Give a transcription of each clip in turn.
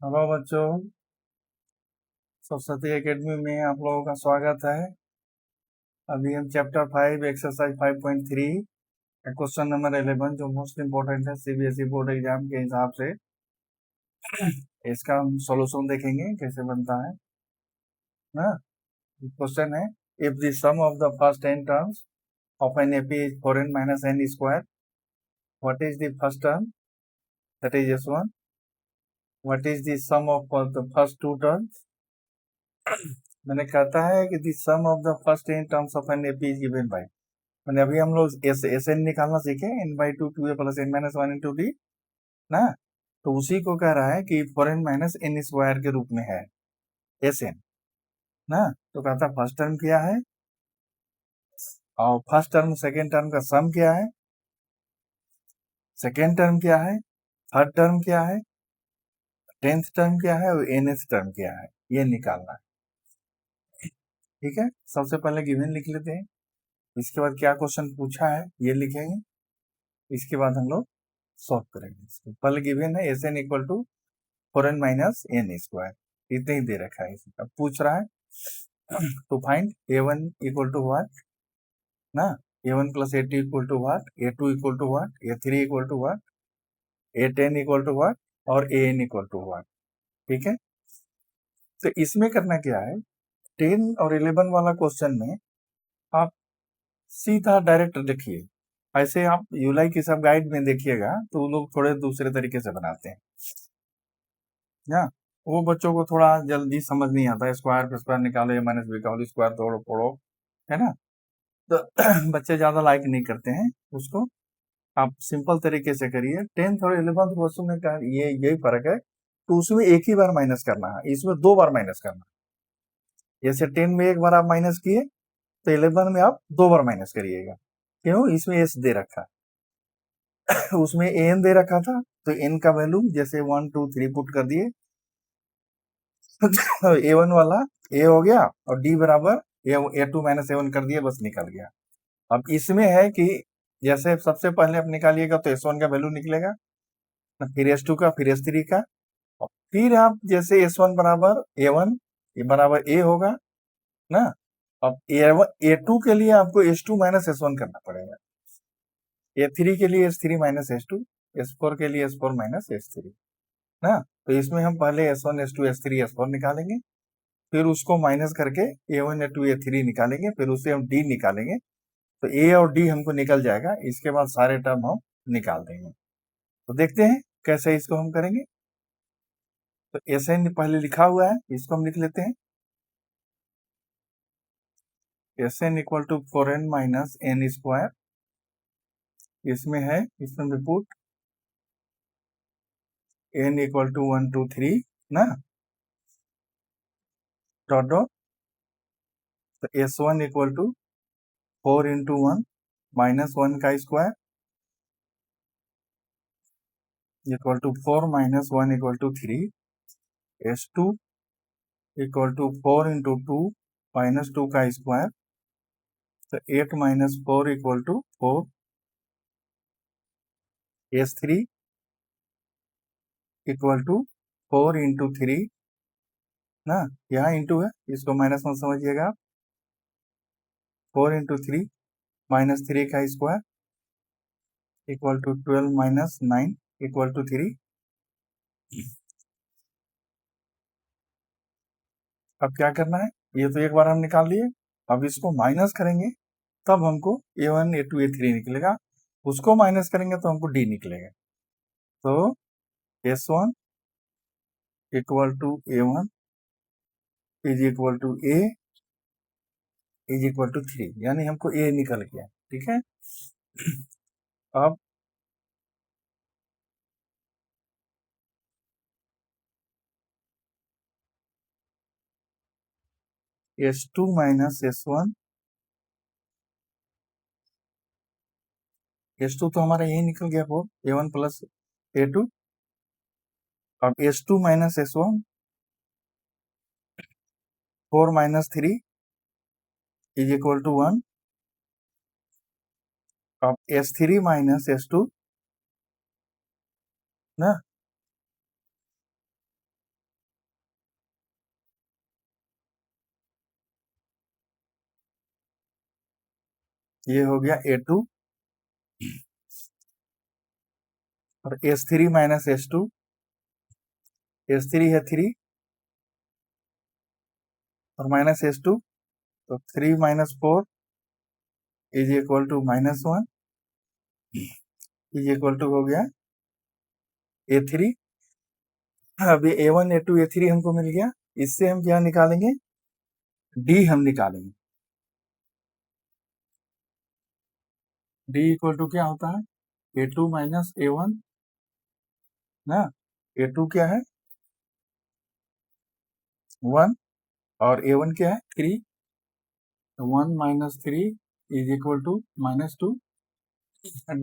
Hello बच्चों, Saraswati academy में आप लोगों का स्वागत है। अभी हम चैप्टर 5 एक्सरसाइज 5.3 क्वेश्चन नंबर 11 जो मोस्ट इम्पोर्टेंट है सीबीएसई बोर्ड एग्जाम के हिसाब से इसका हम सॉल्यूशन देखेंगे कैसे बनता है ना। क्वेश्चन है, if the sum of the first n terms of an AP is 4n minus n square, what is the first term, that is s1, what is the sum of the first two terms। मैंने कहता है कि the sum of the first n terms of an AP is given by, मैंने अभी हम लोग S N निकालना सीखे, n/2 2a plus n minus one into D ना। तो उसी को कह रहा है कि 4n माइनस n स्क्वायर के रूप में है एस एन ना। तो कहता है फर्स्ट टर्म क्या है और फर्स्ट टर्म सेकेंड टर्म का सम क्या है, सेकेंड टर्म क्या है, थर्ड टर्म क्या है, 10th टर्म क्या है और nth टर्म क्या है, ये निकालना है। ठीक है, सबसे पहले गिवन लिख लेते हैं, इसके बाद क्या क्वेश्चन पूछा है ये लिखेंगे, इसके बाद हम लोग सॉल्व करेंगे। इसको पहले गिवन है S N equal to 4n minus n square, इतने ही दे रखा है। अब पूछ रहा है to find a1 equal to what ना, a1 plus a2 equal to what, a2 equal to what, a3 equal to what, a10 equal to what और an इक्वल टू व्हाट। ठीक है, तो इसमें करना क्या है, 10 और 11 वाला क्वेश्चन में आप सीधा डायरेक्ट देखिए, ऐसे आप यूलाई की सब गाइड में देखिएगा तो वो लोग थोड़े दूसरे तरीके से बनाते हैं ना। वो बच्चों को थोड़ा जल्दी समझ नहीं आता, स्क्वायर पे स्क्वायर निकालो, a माइनस बी का होल स्क्वायर तोड़ो फोड़ो, है ना। तो बच्चे ज्यादा लाइक नहीं करते हैं उसको, आप सिंपल तरीके से करिए। 10th और 11th क्वेश्चन में क्या ये यही फर्क है, तो उसमें एक ही बार माइनस करना है, इसमें दो बार माइनस करना है। जैसे 10 में एक बार आप माइनस किए तो 11 में आप दो बार माइनस करिएगा। क्यों, इसमें एस दे रखा है उसमें एन दे रखा था, तो एन का वैल्यू जैसे 1 2 3 पुट कर दिए a1 वाला a हो गया और d बराबर a2 माइनस a1 कर दिए, बस निकल गया। अब इसमें है कि जैसे सबसे पहले आप निकालिएगा तो s1 का वैल्यू निकलेगा, फिर s2 का, फिर s3 का, और फिर आप जैसे s1 बराबर a1 ये बराबर a होगा ना। अब a2 के लिए आपको s2 माइनस s1 करना पड़ेगा, a3 के लिए s3 माइनस s2, s4 के लिए s4 माइनस s3 ना। तो इसमें हम पहले s1 s2 s3 s4 निकालेंगे, फिर उसको माइनस करके a1 a2 a3 निकालेंगे, फिर उससे हम d निकालेंगे, तो a और d हमको निकल जाएगा। इसके बाद सारे टर्म हम निकाल देंगे। तो देखते हैं कैसे इसको हम करेंगे। तो एस एन पहले लिखा हुआ है, इसको हम लिख लेते हैं, S N equal to 4n minus n square, इसमें है, इसमें भी पुट n इक्वल टू 1 2 3 ना, डॉट डॉट, तो s1 equal to 4 into 1 minus 1 का square equal to 4 minus 1 equal to 3, s2 equal to 4 into 2 minus 2 का स्क्वायर, तो 8 minus 4 equal to 4, s3 equal to 4 into 3 ना, यहाँ इंटू है, इसको minus में समझिएगा आप, 4 इंटू 3 माइनस 3 का square equal to 12 minus 9 equal to 3। अब क्या करना है, ये तो एक बार हम निकाल लिए, अब इसको माइनस करेंगे तब हमको a1 a2 a3 निकलेगा, उसको माइनस करेंगे तो हमको d निकलेगा। तो s1 equal to a1 is equal to a is equal to 3, यानी हमको a निकल गया। ठीक है, अब s2 माइनस s1, s2 तो हमारा यही निकल गया, 4 a1 प्लस a2। अब s2 minus s1 4 minus 3 is equal to 1। अब s3 माइनस s2 ना, ये हो गया A2 और S3 माइनस S2, S3 है 3 और माइनस S2, तो 3 minus 4 is equal to -1 is equal to हो गया A3। अब ये A1 A2 A3 हमको मिल गया, इससे हम क्या निकालेंगे, D हम निकालेंगे। D इक्वल टू क्या होता है, A2 माइनस A1 ना, A2 क्या है 1 और A1 क्या है 3, तो 1 minus 3 is equal to -2।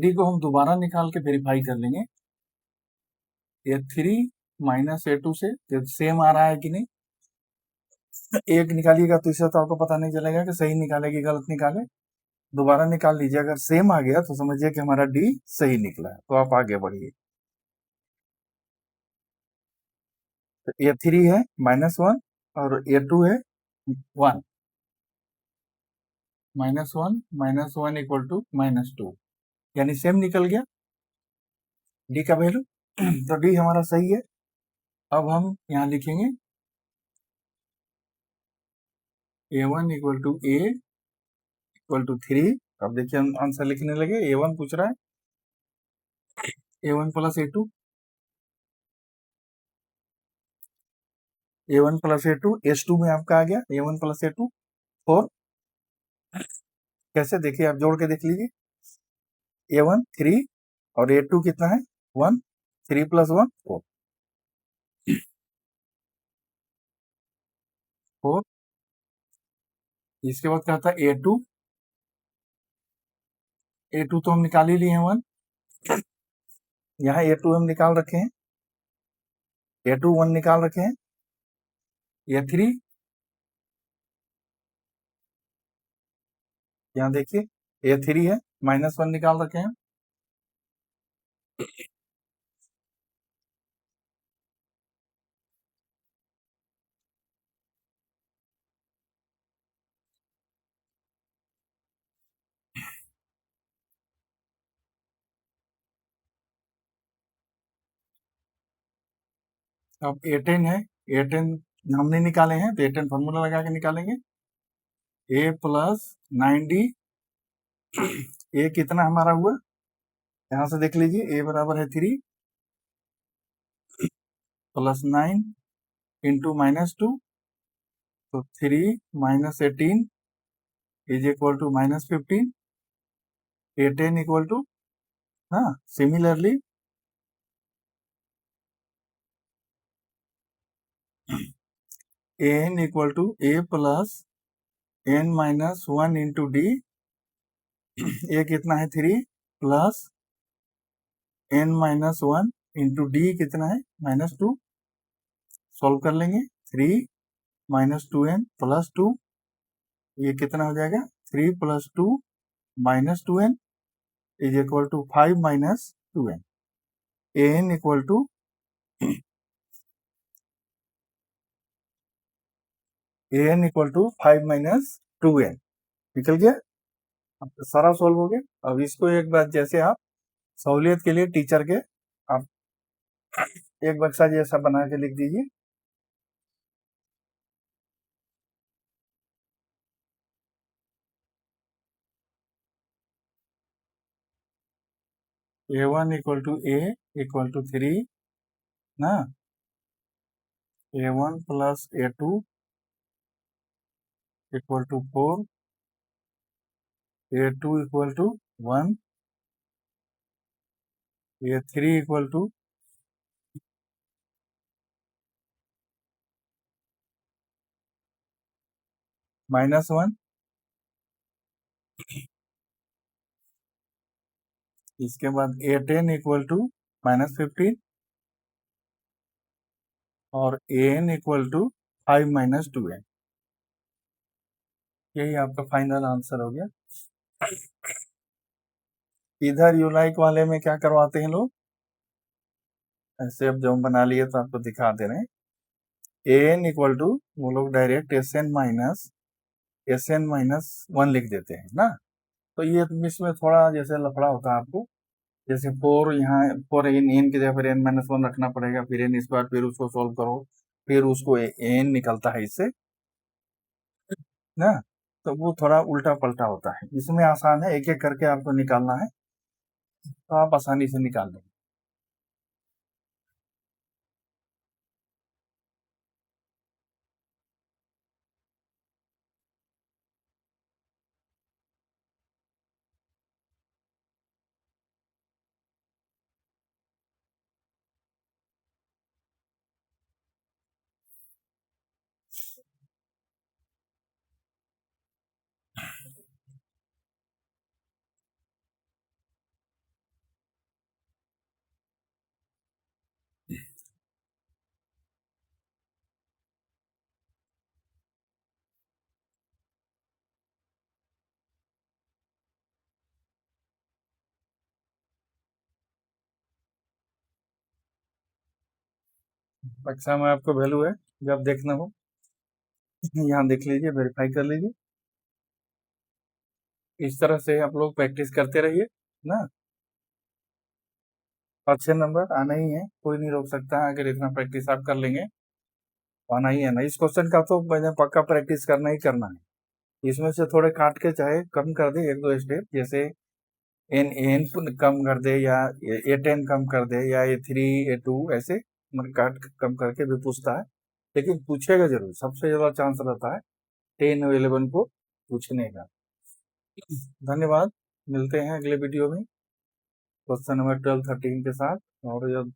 D को हम दोबारा निकाल के वेरीफाई कर लेंगे, A3 माइनस A2 से सेम आ रहा है कि नहीं। एक निकालिएगा तो इससे तो आपको पता नहीं चलेगा कि सही निकाले कि गलत निकाले, दोबारा निकाल लीजिए, अगर सेम आ गया तो समझिए कि हमारा D सही निकला है, तो आप आगे बढ़िए। तो A3 है -1 और A2 है 1, -1 इक्वल टू -2, यानी सेम निकल गया D का वैल्यू। तो D हमारा सही है। अब हम यहाँ लिखेंगे A1 equal to A equal to 3। अब देखिए हम आंसर लिखने लगे, A1 पूछ रहा है, A1 plus A2, A1 plus A2, S2 में आपका आ गया A1 प्लस A2 4। कैसे देखिए, आप जोड़ के देख लीजिए, A1 3 और A2 कितना है 1, 3 प्लस 1 4, 4। इसके बाद कहता है A2 तो हम निकाल ही लिए हैं 1, यहाँ A2 हम निकाल रखे हैं, A2 1 निकाल रखे हैं, A3 यहाँ देखिए A3 है -1 निकाल रखे हैं। अब A10 है, A10 हमने निकाले हैं तो A10 फॉर्मूला लगा के निकालेंगे, A प्लस 9D, A कितना हमारा हुआ, यहाँ से देख लीजिए, A बराबर है 3 प्लस 9 इंटू -2, तो 3 minus 18 is equal to -15, A10 equal to, हाँ similarly AN equal to A plus N minus 1 into D, A कितना है 3 plus N minus 1 into D कितना है -2, सॉल्व कर लेंगे, 3 माइनस 2N प्लस 2, ये कितना हो जाएगा 3 plus 2 minus 2N is equal to 5 minus 2N। AN equal to AN equal to 5 minus 2N निकल गया, अब तो सारा सॉल्व हो गया। अब इसको एक बार जैसे आप सहूलियत के लिए टीचर के आप एक बक्सा जैसा बना के लिख दीजिए, A1 equal to A equal to 3 ना, A1 plus A2 equal to 4, A2 equal to 1, A3 equal to -1, इसके बाद A10 इक्वल टू -15 और AN equal to 5 minus 2N। यही आपका फाइनल आंसर हो गया। इधर यूलाइक वाले में क्या करवाते हैं लोग, ऐसे अब जो हम बना लिए तो आपको दिखा दे रहे हैं, AN इक्वल टू वो लोग डायरेक्ट SN माइनस 1 लिख देते हैं ना, तो ये इसमें थोड़ा जैसे लफड़ा होता है आपको, जैसे 4 यहाँ 4 एन की जगह पर n-1 रखना पड़ेगा, फिर n स्क्वायर, फिर उसको सोल्व करो, फिर उसको n निकलता है इससे ना। तो वो थोड़ा उल्टा पलटा होता है, इसमें आसान है, एक एक करके आपको निकालना है, तो आप आसानी से निकाल लेंगे। कक्षा में आपको वैल्यू है, जब देखना हो यहाँ देख लीजिए, वेरीफाई कर लीजिए। इस तरह से आप लोग प्रैक्टिस करते रहिए ना, अच्छे नंबर आना ही है, कोई नहीं रोक सकता है। अगर इतना प्रैक्टिस आप कर लेंगे तो आना ही है ना। इस क्वेश्चन का तो मैंने पक्का प्रैक्टिस करना ही करना है। इसमें से थोड़े काट के चाहे कम कर दे एक दो स्टेप, जैसे एन एन कम कर दे, या A10 कम कर दे, या A3 A2 ऐसे मतलब काट कम करके भी पूछता है, लेकिन पूछेगा जरूर। सबसे ज्यादा चांस रहता है 10 और 11 को पूछने का। धन्यवाद, मिलते हैं अगले वीडियो में क्वेश्चन नंबर 12 13 के साथ। और जब